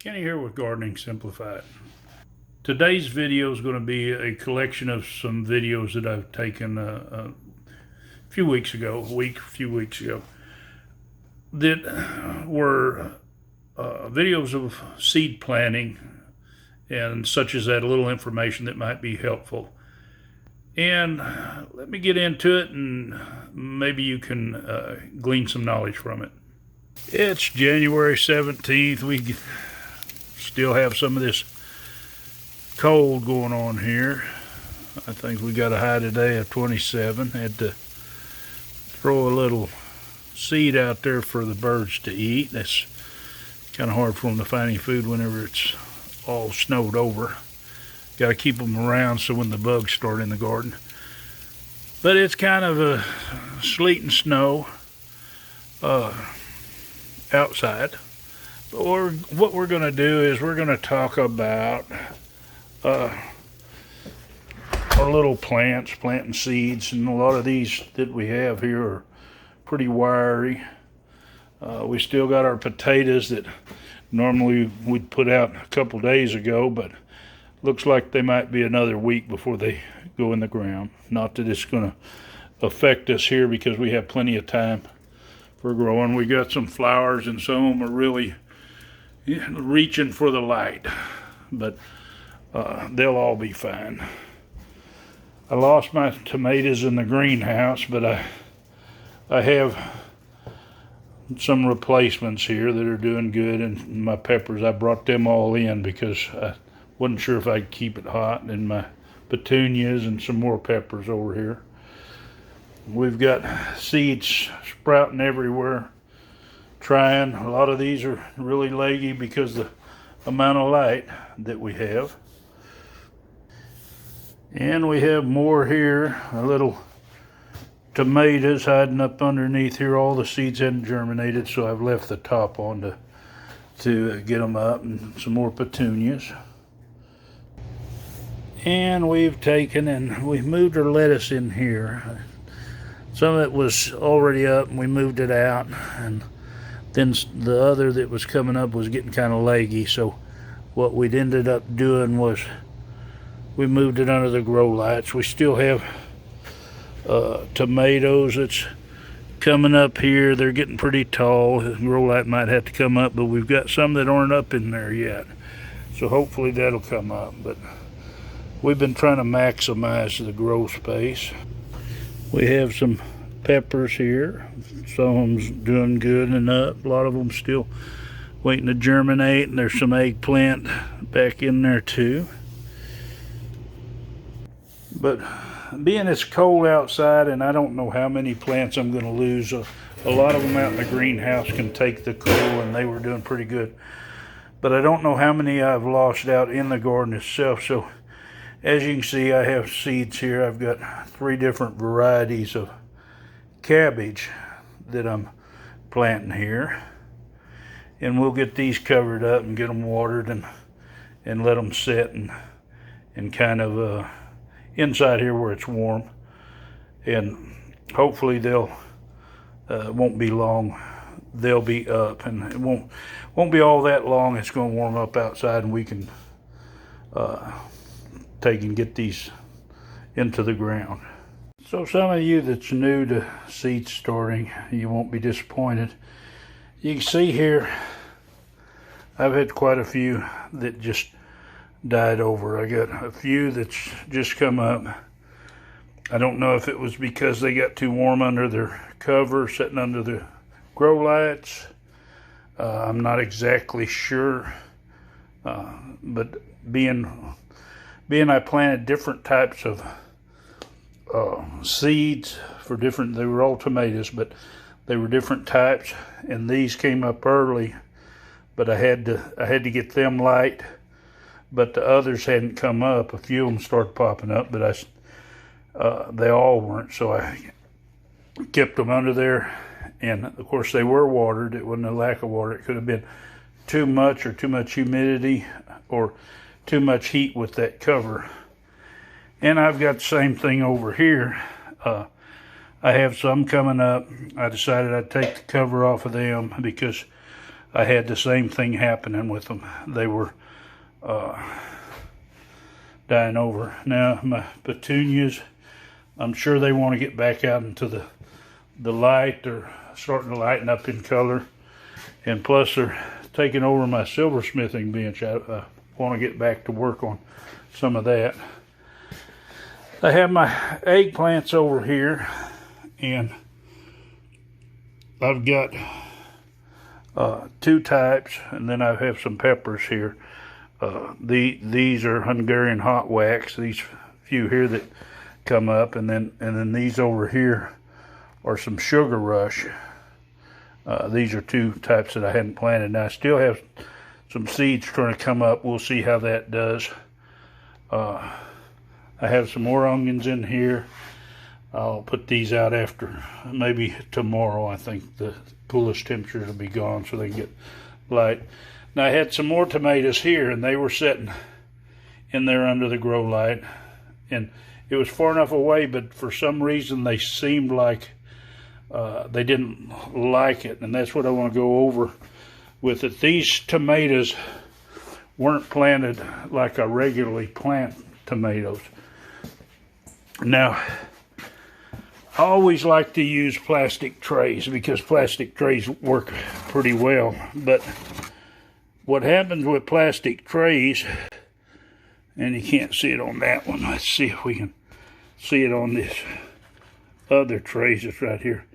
Kenny here with Gardening Simplified. Today's video is going to be a collection of some videos that I've taken a few weeks ago, that were videos of seed planting and such as that, a little information that might be helpful. And let me get into it, and maybe you can glean some knowledge from it. It's January 17th. We still have some of this cold going on here. I think we got a high today of 27. Had to throw a little seed out there for the birds to eat. That's kind of hard for them to find any food whenever it's all snowed over. Got to keep them around so when the bugs start in the garden. But it's kind of a sleet and snow outside. But what we're going to do is we're going to talk about our little plants, planting seeds, and a lot of these that we have here are pretty wiry. We still got our potatoes that normally we'd put out a couple days ago, but looks like they might be another week before they go in the ground. Not that it's going to affect us here because we have plenty of time for growing. We got some flowers and some of them are really reaching for the light, but they'll all be fine. I lost my tomatoes in the greenhouse, but I have some replacements here that are doing good, and my peppers, I brought them all in because I wasn't sure if I'd keep it hot, and my petunias and some more peppers over here. We've got seeds sprouting everywhere, trying. A lot of these are really leggy because of the amount of light that we have. And we have more here, a little tomatoes hiding up underneath here. All the seeds hadn't germinated, so I've left the top on to get them up, and some more petunias. And we've taken and we've moved our lettuce in here. Some of it was already up and we moved it out, and then the other that was coming up was getting kind of leggy, so what we'd ended up doing was we moved it under the grow lights. We still have tomatoes that's coming up here. They're getting pretty tall. The grow light might have to come up, but we've got some that aren't up in there yet, so hopefully that'll come up. But we've been trying to maximize the grow space. We have some peppers here. Some of them's doing good and up. A lot of them still waiting to germinate, and there's some eggplant back in there too. But being it's cold outside, and I don't know how many plants I'm going to lose. A lot of them out in the greenhouse can take the cold, and they were doing pretty good. But I don't know how many I've lost out in the garden itself. So as you can see, I have seeds here. I've got 3 different varieties of cabbage that I'm planting here. And we'll get these covered up and get them watered and let them sit and kind of inside here where it's warm. And hopefully they'll won't be long. They'll be up, and it won't be all that long. It's going to warm up outside, and we can take and get these into the ground. So some of you that's new to seed starting, you won't be disappointed. You can see here I've had quite a few that just died over. I got a few that's just come up. I don't know if it was because they got too warm under their cover, sitting under the grow lights. I'm not exactly sure, but being I planted different types of seeds for different, they were all tomatoes, but they were different types, and these came up early, but I had to get them light, but the others hadn't come up. A few of them started popping up, but they all weren't, so I kept them under there, and of course they were watered. It wasn't a lack of water. It could have been too much, or too much humidity, or too much heat with that cover. And I've got the same thing over here. I have some coming up. I decided I'd take the cover off of them because I had the same thing happening with them. They were dying over. Now my petunias, I'm sure they want to get back out into the light. They're starting to lighten up in color, and plus they're taking over my silversmithing bench. I want to get back to work on some of that. I have my eggplants over here, and I've got two types, and then I have some peppers here. These are Hungarian hot wax. These few here that come up, and then these over here are some sugar rush. These are two types that I hadn't planted. Now I still have some seeds trying to come up. We'll see how that does. I have some more onions in here. I'll put these out after maybe tomorrow. I think the coolest temperatures will be gone so they can get light. Now I had some more tomatoes here, and they were sitting in there under the grow light, and it was far enough away, but for some reason they seemed like they didn't like it, and that's what I want to go over with it. These tomatoes weren't planted like I regularly plant tomatoes. Now, I always like to use plastic trays because plastic trays work pretty well, but what happens with plastic trays, and you can't see it on that one, let's see if we can see it on this other trays that's right here.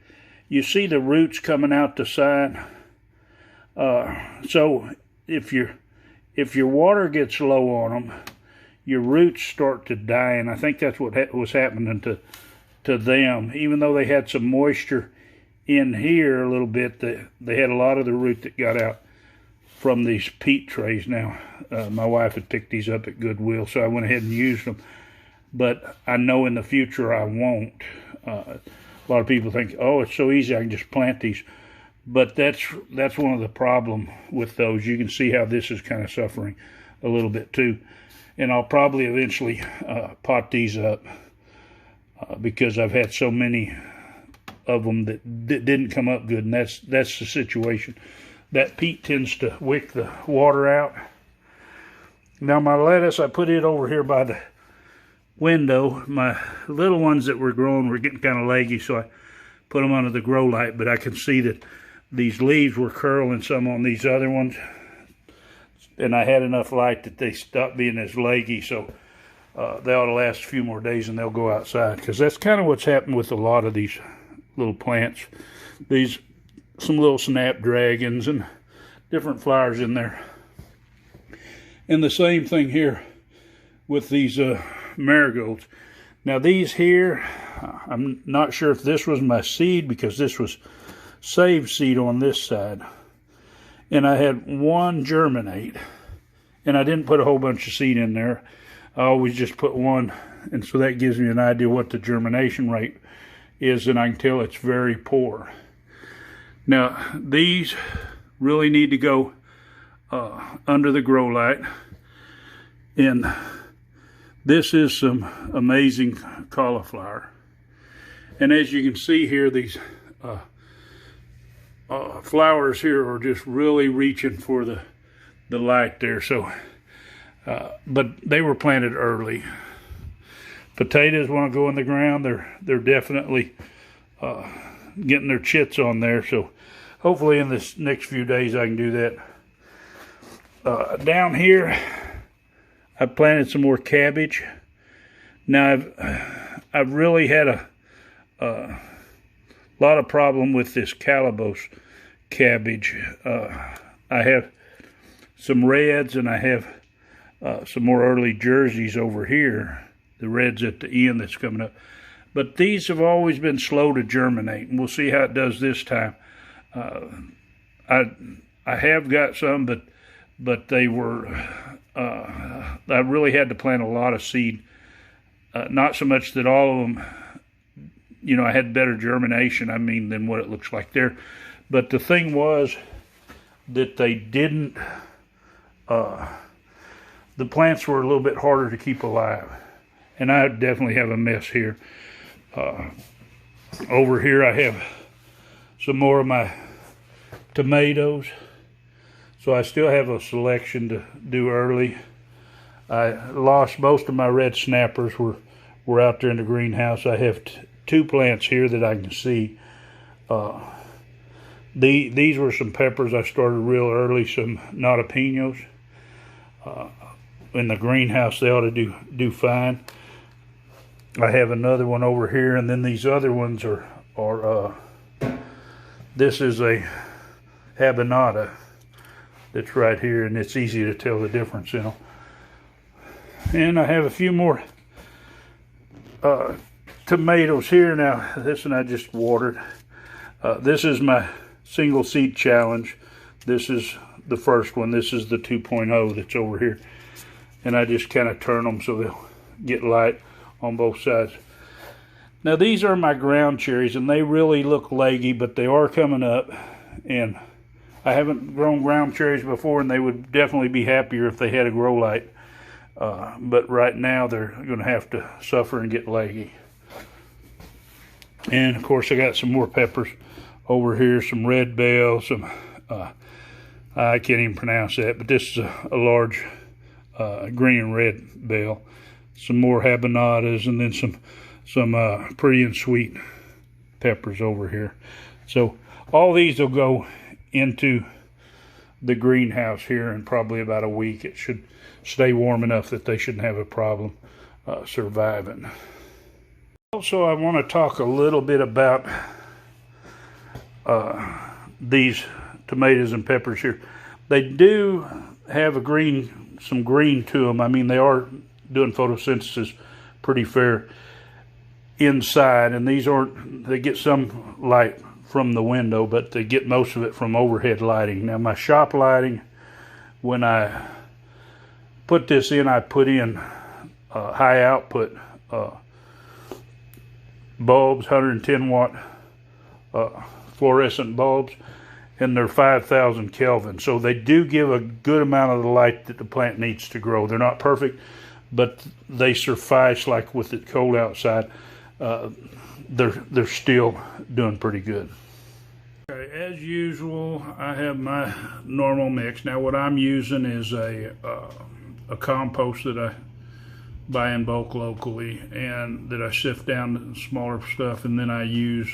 You see the roots coming out the side. So if your water gets low on them, your roots start to die, and I think that's what was happening to them. Even though they had some moisture in here a little bit, they had a lot of the root that got out from these peat trays. Now, my wife had picked these up at Goodwill, so I went ahead and used them. But I know in the future I won't. A lot of people think, oh, it's so easy, I can just plant these. But that's one of the problem with those. You can see how this is kind of suffering a little bit too. And I'll probably eventually pot these up because I've had so many of them that didn't come up good, and that's the situation. That peat tends to wick the water out. Now my lettuce, I put it over here by the window. My little ones that were growing were getting kind of leggy, so I put them under the grow light, but I can see that these leaves were curling some on these other ones, and I had enough light that they stopped being as leggy, so they ought to last a few more days and they'll go outside, because that's kind of what's happened with a lot of these little plants. Some little snapdragons and different flowers in there. And the same thing here with these marigolds. Now these here, I'm not sure if this was my seed, because this was saved seed on this side. And I had one germinate, and I didn't put a whole bunch of seed in there. I always just put one, and so that gives me an idea what the germination rate is, and I can tell it's very poor. Now these really need to go under the grow light, and this is some amazing cauliflower. And as you can see here, these flowers here are just really reaching for the light there. So, but they were planted early. Potatoes want to go in the ground. They're definitely getting their chits on there. So hopefully in this next few days I can do that. Down here, I planted some more cabbage. Now I've really had a lot of problem with this Cabbage cabbage. I have some reds, and I have some more early jerseys over here. The reds at the end that's coming up. But these have always been slow to germinate, and we'll see how it does this time. I have got some, but they were, I really had to plant a lot of seed. Not so much that all of them, you know, I had better germination, I mean, than what it looks like there. But the thing was that they didn't, the plants were a little bit harder to keep alive. And I definitely have a mess here. Over here I have some more of my tomatoes. So I still have a selection to do early. I lost most of my red snappers were out there in the greenhouse. I have two plants here that I can see. These were some peppers I started real early, some jalapenos. In the greenhouse they ought to do fine. I have another one over here, and then these other ones are this is a habanada that's right here, and it's easy to tell the difference in them. And I have a few more tomatoes here. Now this one I just watered. This is my single seed challenge. This is the first one. This is the 2.0 that's over here, and I just kind of turn them so they'll get light on both sides. Now these are my ground cherries, and they really look leggy, but they are coming up, and I haven't grown ground cherries before, and they would definitely be happier if they had a grow light. But right now they're going to have to suffer and get leggy. And of course I got some more peppers over here, some red bell, some I can't even pronounce that, but this is a large green and red bell. Some more habanadas, and then some pretty and sweet peppers over here. So all these will go into the greenhouse here in probably about a week. It should stay warm enough that they shouldn't have a problem surviving. Also, I want to talk a little bit about these tomatoes and peppers here. They do have some green to them. I mean, they are doing photosynthesis pretty fair inside, and these aren't, they get some light from the window, but they get most of it from overhead lighting. Now my shop lighting, when I put this in, I put in high output bulbs, 110 watt fluorescent bulbs, and they're 5,000 Kelvin. So they do give a good amount of the light that the plant needs to grow. They're not perfect, but they suffice. Like with it cold outside, they're still doing pretty good. Okay, as usual, I have my normal mix. Now what I'm using is a compost that I buy in bulk locally, and that I sift down the smaller stuff, and then I use,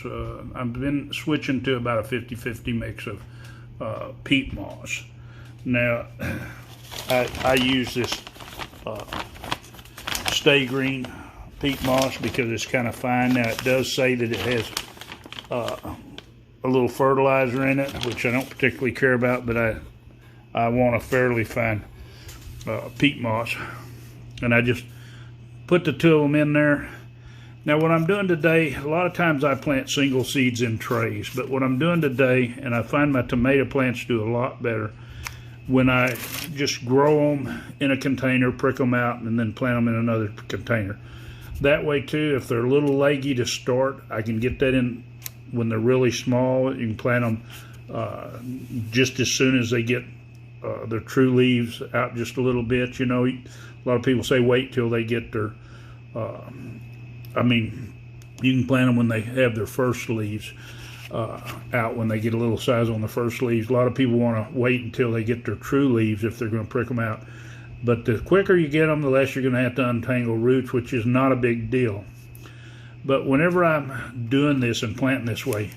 I've been switching to about a 50-50 mix of peat moss. Now I use this Stay Green peat moss because it's kind of fine. Now it does say that it has a little fertilizer in it, which I don't particularly care about, but I want a fairly fine peat moss, and I just put the two of them in there. Now what I'm doing today, a lot of times I plant single seeds in trays, but what I'm doing today, and I find my tomato plants do a lot better when I just grow them in a container, prick them out, and then plant them in another container. That way too, if they're a little leggy to start, I can get that in when they're really small. You can plant them just as soon as they get their true leaves out just a little bit. You know, a lot of people say wait till they get their, I mean, you can plant them when they have their first leaves out, when they get a little size on the first leaves. A lot of people want to wait until they get their true leaves if they're going to prick them out. But the quicker you get them, the less you're going to have to untangle roots, which is not a big deal. But whenever I'm doing this and planting this way,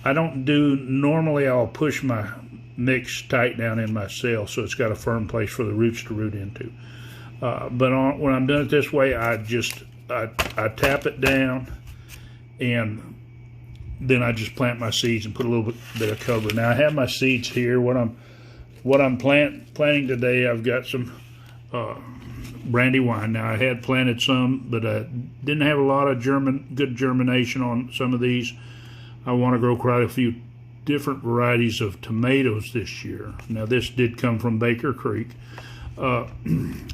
I don't do, normally I'll push my mix tight down in my cell so it's got a firm place for the roots to root into. But when I'm doing it this way, I tap it down, and then I just plant my seeds and put a little bit of cover. Now I have my seeds here. What I'm planting today, I've got some brandywine. Now I had planted some, but I didn't have a lot of good germination on some of these. I want to grow quite a few different varieties of tomatoes this year. Now this did come from Baker Creek. But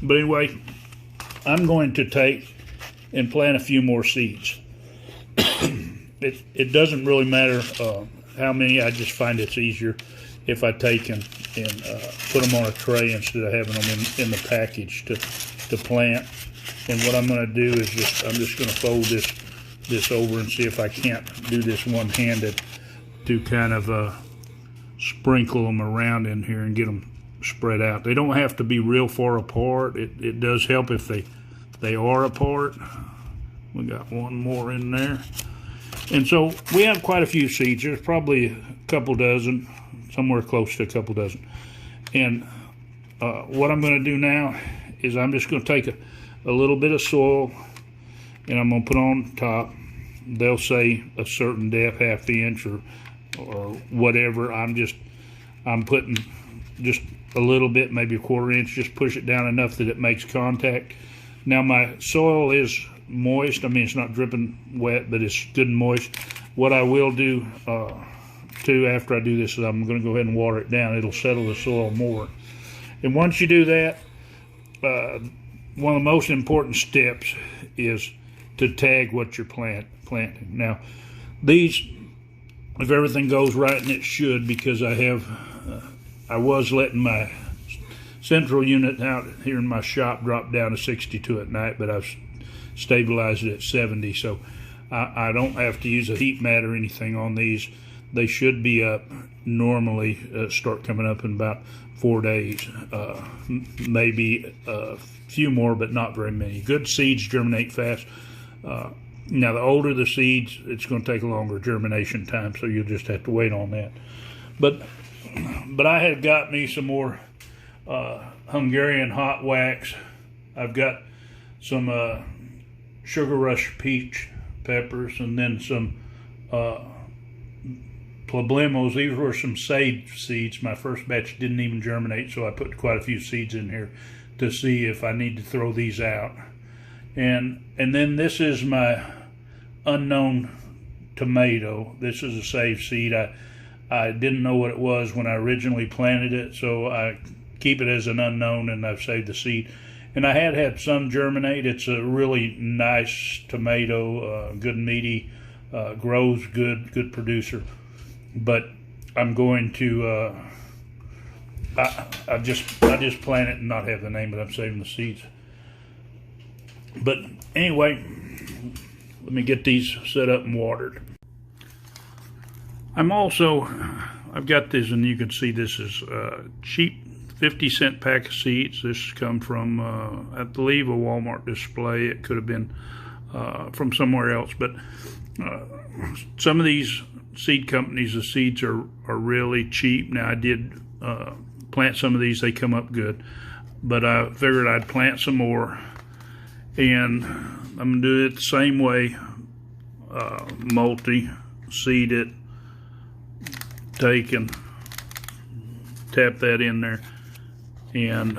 anyway, I'm going to take and plant a few more seeds. It doesn't really matter how many. I just find it's easier if I take and put them on a tray instead of having them in the package to plant. And what I'm going to do is I'm just going to fold this over and see if I can't do this one-handed to kind of sprinkle them around in here and get them spread out. They don't have to be real far apart. It does help if they are apart. We got one more in there. And so we have quite a few seeds. There's probably a couple dozen, somewhere close to a couple dozen. And what I'm going to do now is I'm just going to take a little bit of soil and I'm going to put on top. They'll say a certain depth, ½ inch or whatever. I'm putting just a little bit, maybe a ¼ inch, just push it down enough that it makes contact. Now my soil is moist. I mean, it's not dripping wet, but it's good and moist. What I will do too after I do this is I'm going to go ahead and water it down. It'll settle the soil more. And once you do that, one of the most important steps is to tag what you're planting. Now, these, if everything goes right, and it should, because I was letting my central unit out here in my shop drop down to 62 at night, but I've stabilized it at 70, so I don't have to use a heat mat or anything on these. They should be up normally, start coming up in about 4 days, maybe a few more, but not very many. Good seeds germinate fast. Now, the older the seeds, it's going to take a longer germination time, so you'll just have to wait on that. But I have got me some more Hungarian hot wax. I've got some Sugar Rush peach peppers, and then some Problemos. These were some sage seeds. My first batch didn't even germinate, so I put quite a few seeds in here to see if I need to throw these out. And then this is my unknown tomato. This is a saved seed. I didn't know what it was when I originally planted it, so I keep it as an unknown, and I've saved the seed. And I had some germinate. It's a really nice tomato, good meaty, grows good producer. But I'm going to I just plant it and not have the name, but I'm saving the seeds. But anyway, let me get these set up and watered. I've got this, and you can see this is cheap 50-cent pack of seeds. This come from, I believe, a Walmart display. It could have been from somewhere else, but some of these seed companies, the seeds are really cheap. Now, I did plant some of these. They come up good, but I figured I'd plant some more, and I'm going to do it the same way. Multi-seed it, take and tap that in there, and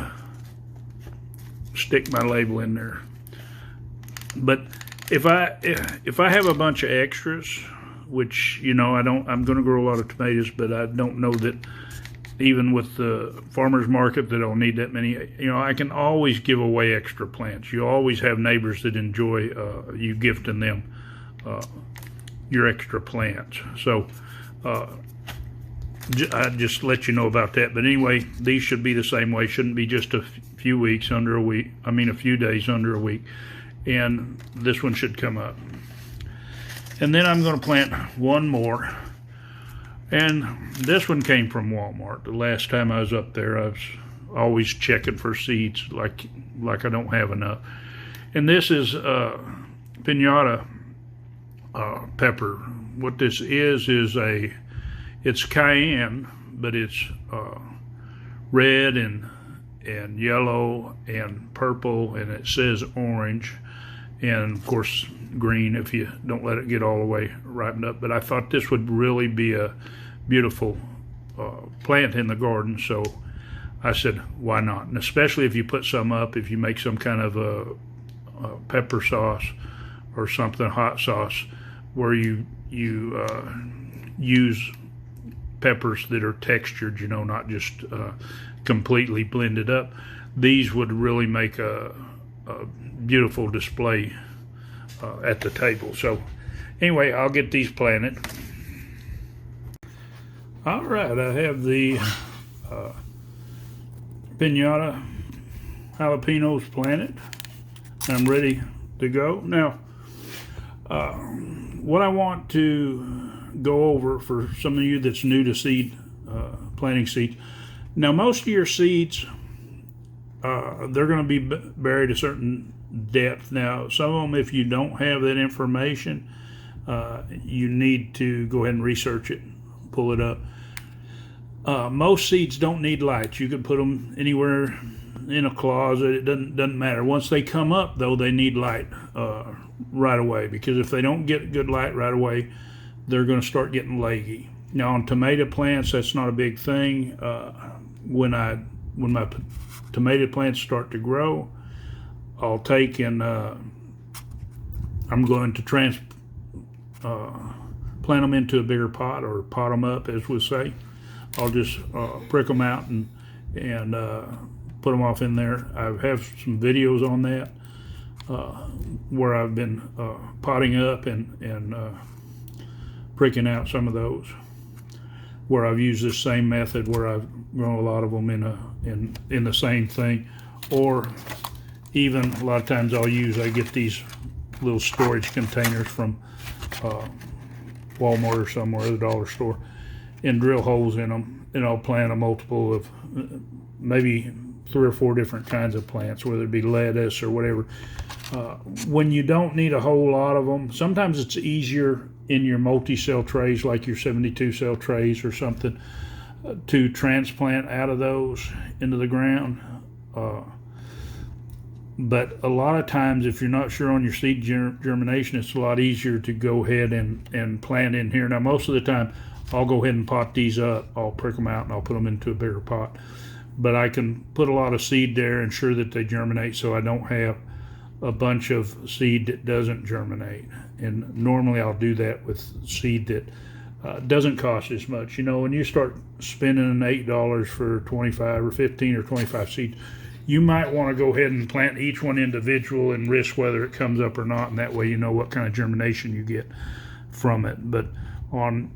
stick my label in there. But if I have a bunch of extras, which, you know, I'm going to grow a lot of tomatoes, but I don't know that even with the farmer's market that I'll need that many. You know, I can always give away extra plants. You always have neighbors that enjoy you gifting them your extra plants. So I just let you know about that. But anyway, these should be the same way. Shouldn't be just a few weeks, under a week. I mean, a few days, under a week. And this one should come up. And then I'm going to plant one more. And this one came from Walmart. The last time I was up there, I was always checking for seeds, like I don't have enough. And this is pinata pepper. What this is it's cayenne, but it's red and yellow and purple, and it says orange, and of course green if you don't let it get all the way ripened up. But I thought this would really be a beautiful plant in the garden, so I said, why not? And especially if you put some up, if you make some kind of a pepper sauce or something, hot sauce, where you use peppers that are textured, you know, not just completely blended up. These would really make a beautiful display at the table. So anyway, I'll get these planted. All right, I have the pinata jalapenos planted. I'm ready to go. Now, what I want to go over for some of you that's new to seed planting seeds, Now, most of your seeds, they're going to be buried a certain depth. Now, some of them, if you don't have that information, you need to go ahead and research it, pull it up. Most seeds don't need lights. You can put them anywhere in a closet. It doesn't matter. Once they come up, though, they need light right away, because if they don't get good light right away, they're going to start getting leggy. Now, on tomato plants, that's not a big thing. When my tomato plants start to grow, I'll take and I'm going to plant them into a bigger pot, or pot them up, as we say. I'll just prick them out and put them off in there. I have some videos on that where I've been potting up and pricking out some of those, where I've used this same method, where I've grown a lot of them in the same thing. Or even a lot of times I get these little storage containers from Walmart or somewhere, the dollar store, and drill holes in them, and I'll plant a multiple of maybe 3 or 4 different kinds of plants, whether it be lettuce or whatever. When you don't need a whole lot of them, sometimes it's easier in your multi-cell trays, like your 72-cell trays or something, to transplant out of those into the ground. But a lot of times, if you're not sure on your seed germination, it's a lot easier to go ahead and plant in here. Now, most of the time, I'll go ahead and pot these up. I'll prick them out and I'll put them into a bigger pot. But I can put a lot of seed there, ensure that they germinate, so I don't have a bunch of seed that doesn't germinate. And normally I'll do that with seed that doesn't cost as much. You know, when you start spending $8 for 25 or 15 or 25 seeds, you might want to go ahead and plant each one individual and risk whether it comes up or not, and that way you know what kind of germination you get from it. But on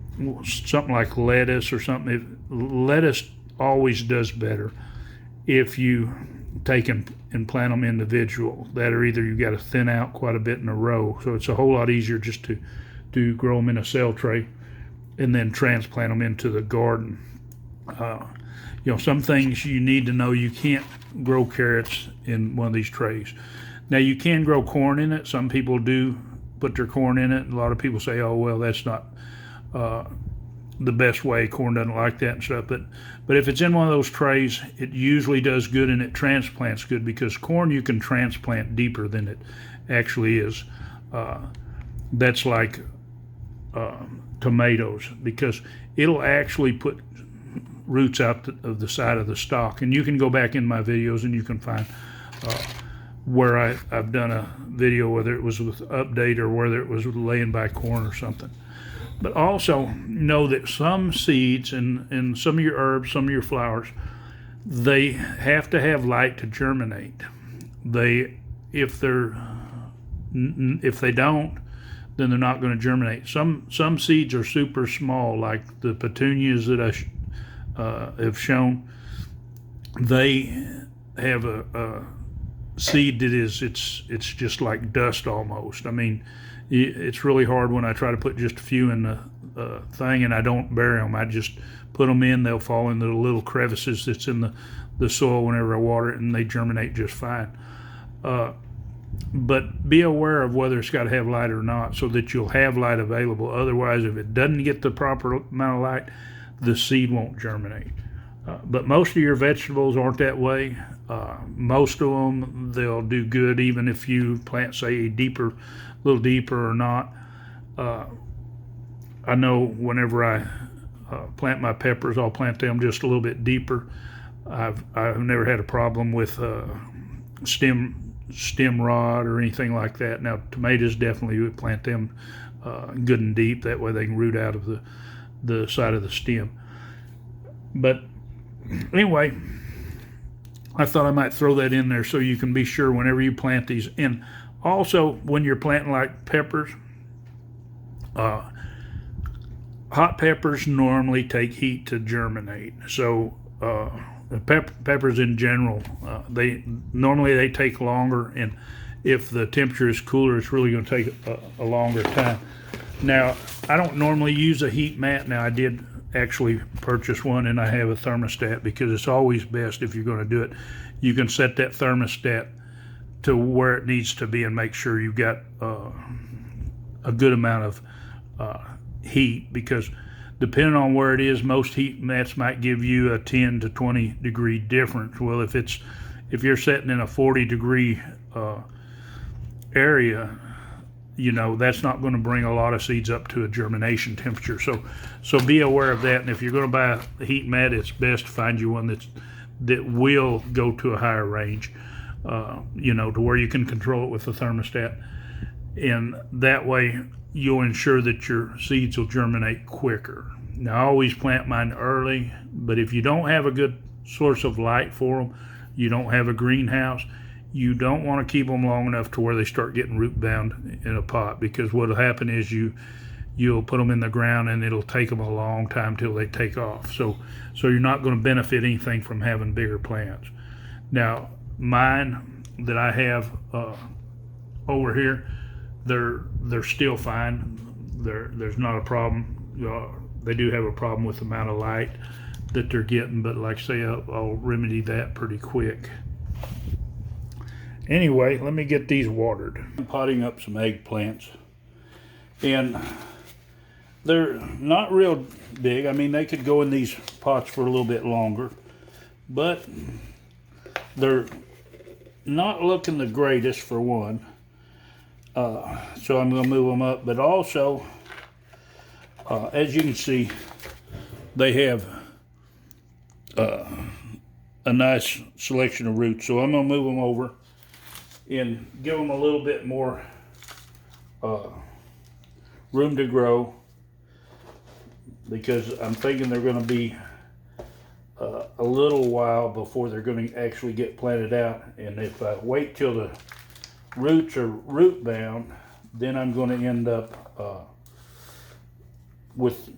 something like lettuce or something, lettuce always does better if you take and plant them individual. That, or either you got to thin out quite a bit in a row, so it's a whole lot easier just to grow them in a cell tray and then transplant them into the garden. You know, some things you need to know: you can't grow carrots in one of these trays. Now, you can grow corn in it. Some people do put their corn in it. A lot of people say, oh, well, that's not the best way. Corn doesn't like that and stuff. But if it's in one of those trays, it usually does good, and it transplants good, because corn you can transplant deeper than it actually is. That's like tomatoes, because it'll actually put roots out of the side of the stalk. And you can go back in my videos and you can find where I've done a video, whether it was with update or whether it was laying by corn or something. But also know that some seeds and some of your herbs, some of your flowers, they have to have light to germinate. If they don't, then they're not going to germinate. Some seeds are super small, like the petunias that I have shown. They have a seed that it's just like dust almost. I mean, it's really hard when I try to put just a few in the thing, and I don't bury them. I just put them in. They'll fall into the little crevices that's in the soil whenever I water it, and they germinate just fine. But be aware of whether it's got to have light or not, so that you'll have light available. Otherwise, if it doesn't get the proper amount of light, the seed won't germinate. But most of your vegetables aren't that way. Most of them, they'll do good even if you plant, say, a little deeper or not. I know whenever I plant my peppers, I'll plant them just a little bit deeper. I've never had a problem with stem rot or anything like that. Now, tomatoes, definitely would plant them good and deep. That way they can root out of the side of the stem. But anyway, I thought I might throw that in there so you can be sure whenever you plant these. And also, when you're planting like peppers, hot peppers normally take heat to germinate. So the peppers in general, they take longer, and if the temperature is cooler, it's really going to take a longer time. Now, I don't normally use a heat mat. Now, I did actually purchase one, and I have a thermostat, because it's always best if you're going to do it. You can set that thermostat to where it needs to be and make sure you've got a good amount of heat, because depending on where it is, most heat mats might give you a 10 to 20 degree difference. Well, if you're sitting in a 40 degree area, you know, that's not going to bring a lot of seeds up to a germination temperature. So be aware of that. And if you're going to buy a heat mat, it's best to find you one that will go to a higher range, you know, to where you can control it with the thermostat. And that way you'll ensure that your seeds will germinate quicker. Now, I always plant mine early, but if you don't have a good source of light for them, you don't have a greenhouse, you don't want to keep them long enough to where they start getting root bound in a pot, because what will happen is you'll put them in the ground and it'll take them a long time till they take off. So you're not going to benefit anything from having bigger plants. Now, mine that I have over here, they're still fine. There's not a problem. They do have a problem with the amount of light that they're getting, but like I say, I'll remedy that pretty quick. Anyway, let me get these watered. I'm potting up some eggplants, and they're not real big. I mean, they could go in these pots for a little bit longer, but they're not looking the greatest, for one. So I'm going to move them up, but also, as you can see, they have a nice selection of roots. So I'm going to move them over and give them a little bit more room to grow, because I'm thinking they're going to be a little while before they're going to actually get planted out. And if I wait till the roots are root bound, then I'm going to end up with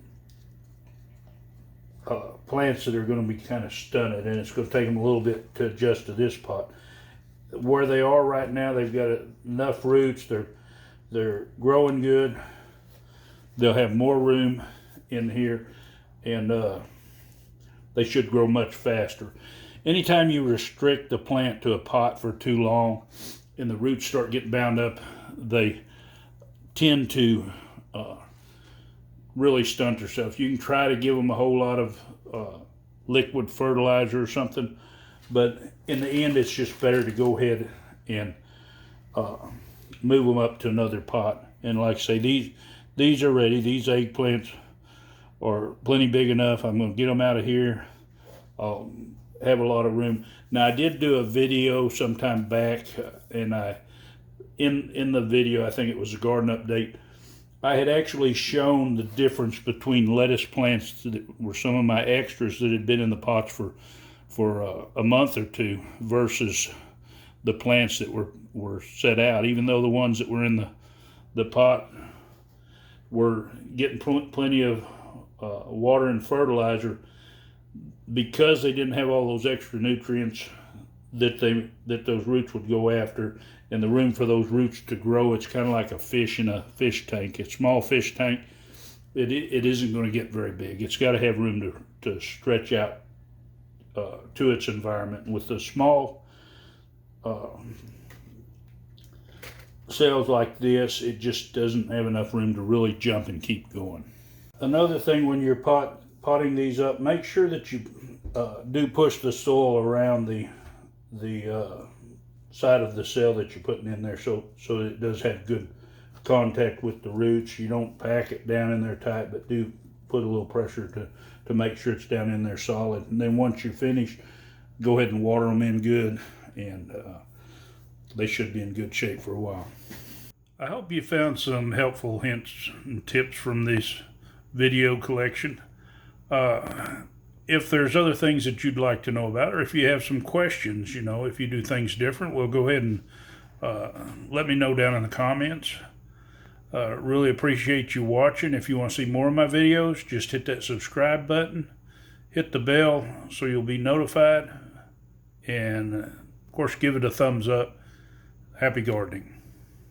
plants that are going to be kind of stunted, and it's going to take them a little bit to adjust to this pot. Where they are right now, they've got enough roots, they're growing good, they'll have more room in here, and they should grow much faster. Anytime you restrict the plant to a pot for too long and the roots start getting bound up, they tend to really stunt themselves. You can try to give them a whole lot of liquid fertilizer or something, but in the end, it's just better to go ahead and move them up to another pot. And like I say, these are ready. These eggplants are plenty big enough. I'm going to get them out of here. I'll have a lot of room. Now, I did do a video sometime back, and in the video, I think it was a garden update, I had actually shown the difference between lettuce plants that were some of my extras that had been in the pots for a month or two versus the plants that were set out. Even though the ones that were in the pot were getting plenty of water and fertilizer, because they didn't have all those extra nutrients that those roots would go after, and the room for those roots to grow. It's kind of like a fish in a fish tank. A small fish tank, it isn't going to get very big. It's got to have room to stretch out to its environment. With the small cells like this, it just doesn't have enough room to really jump and keep going. Another thing, when you're potting these up, make sure that you do push the soil around the side of the cell that you're putting in there, so that it does have good contact with the roots. You don't pack it down in there tight, but do put a little pressure to make sure it's down in there solid. And then once you're finished, go ahead and water them in good, and they should be in good shape for a while. I hope you found some helpful hints and tips from this video collection. If there's other things that you'd like to know about, or if you have some questions, if you do things different, well, go ahead and let me know down in the comments. Really appreciate you watching. If you want to see more of my videos, just hit that subscribe button, hit the bell so you'll be notified, and of course give it a thumbs up. Happy gardening.